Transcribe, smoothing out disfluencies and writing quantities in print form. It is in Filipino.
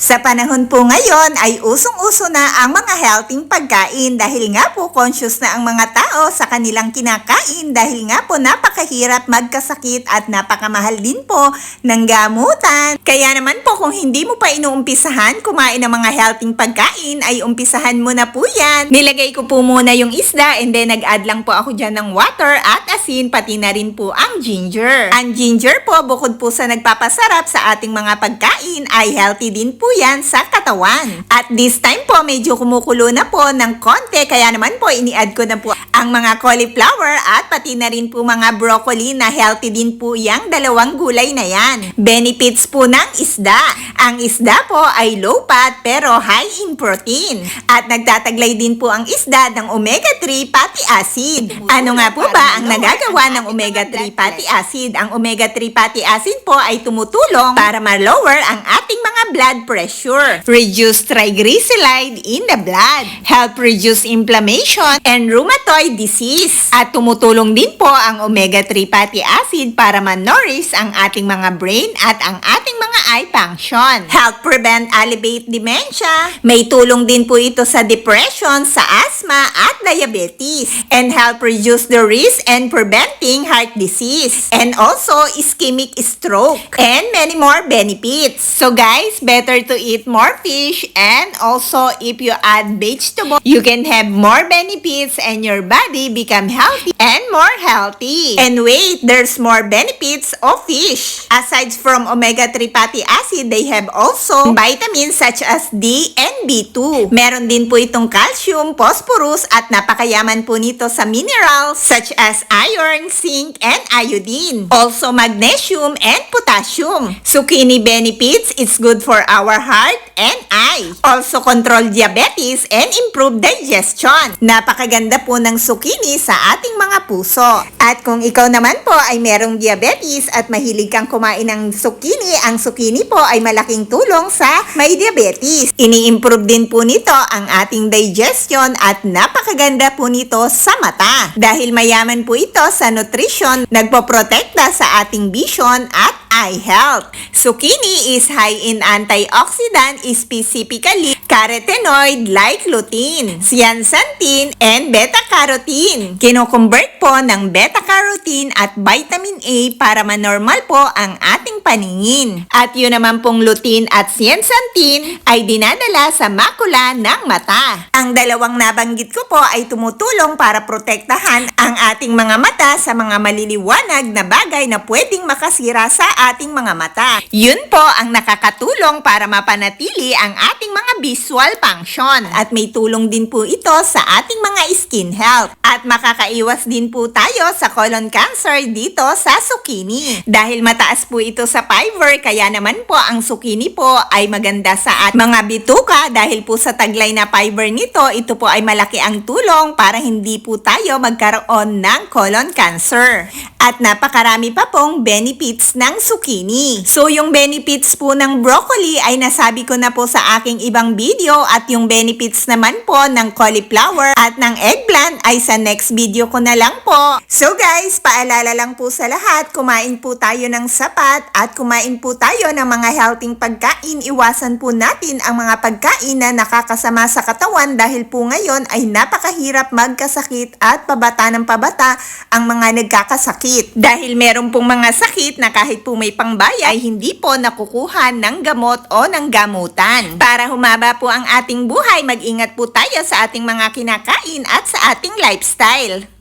Sa panahon po ngayon ay usong-uso na ang mga healthy pagkain dahil nga po conscious na ang mga tao sa kanilang kinakain dahil nga po napakahirap magkasakit at napakamahal din po ng gamutan. Kaya naman po kung hindi mo pa inuumpisahan kumain ng mga healthy pagkain ay umpisahan mo na po yan. Nilagay ko po muna yung isda and then nag-add lang po ako dyan ng water at asin pati na rin po ang ginger. Ang ginger po bukod po sa nagpapasarap sa ating mga pagkain ay healthy din po yan sa katawan. At this time po medyo kumukulo na po ng konti kaya naman po ini-add ko na po ang mga cauliflower at pati na rin po mga broccoli na healthy din po yung dalawang gulay na yan. Benefits po ng isda. Ang isda po ay low fat pero high in protein. At nagtataglay din po ang isda ng omega-3 fatty acid. Ano nga po ba ang nagagawa ng omega-3 fatty acid? Ang omega-3 fatty acid po ay tumutulong para ma-lower ang ating mga blood pressure, reduce triglyceride in the blood, help reduce inflammation and rheumatoid disease. At tumutulong din po ang omega-3 fatty acid para ma-nourish ang ating mga brain at ang ating mga eye function. Help prevent elevate dementia. May tulong din po ito sa depression, sa asthma at diabetes. And help reduce the risk and preventing heart disease. And also ischemic stroke. And many more benefits. So guys, better to eat more fish and also if you add vegetable, you can have more benefits and your body become healthy and more healthy. And wait, there's more benefits of fish. Aside from omega-3 fatty acid, they have also vitamins such as D and B2. Meron din po itong calcium, phosphorus at napakayaman po nito sa minerals such as iron, zinc, and iodine. Also magnesium and potassium. Zucchini benefits, it's good for our heart and eye. Also control diabetes and improve digestion. Napakaganda po ng zucchini sa ating mga puso. At kung ikaw naman po ay merong diabetes at mahilig kang kumain ng zucchini, ang zucchini po ay malaking tulong sa may diabetes. Ini-improve din po nito ang ating digestion at napakaganda po nito sa mata. Dahil mayaman po ito sa nutrition, nagpoprotekta sa ating vision at eye health. Zucchini is high in antioxidant, specifically carotenoid like lutein, zeaxanthin, and beta-carotene. Kino-convert po ng beta-carotene at vitamin A para manormal po ang ating paningin. At yun naman pong lutein at zeaxanthin ay dinadala sa makula ng mata. Ang dalawang nabanggit ko po ay tumutulong para protektahan ang ating mga mata sa mga maliliwanag na bagay na pwedeng makasira sa ating mga mata. Yun po ang nakakatulong para mapanatili ang ating mga visual function. At may tulong din po ito sa ating mga skin health. At makakaiwas din po tayo sa colon cancer dito sa zucchini. Dahil mataas po ito sa fiber, kaya naman po ang zucchini po ay maganda sa ating mga bituka dahil po sa taglay na fiber nito, ito po ay malaki ang tulong para hindi po tayo magkaroon ng colon cancer. At napakarami pa pong benefits ng zucchini. So yung benefits po ng broccoli ay nasabi ko na po sa aking ibang video at yung benefits naman po ng cauliflower at ng eggplant ay sa next video ko na lang po. So guys, paalala lang po sa lahat, kumain po tayo ng sapat at kumain po tayo ng mga healthy pagkain. Iwasan po natin ang mga pagkain na nakakasama sa katawan dahil po ngayon ay napakahirap magkasakit at pabata ng pabata ang mga nagkakasakit. Dahil meron pong mga sakit na kahit po may pangbaya ay hindi po nakukuha ng gamot o ng gamutan. Para humaba po ang ating buhay, mag-ingat po tayo sa ating mga kinakain at sa ating lifestyle.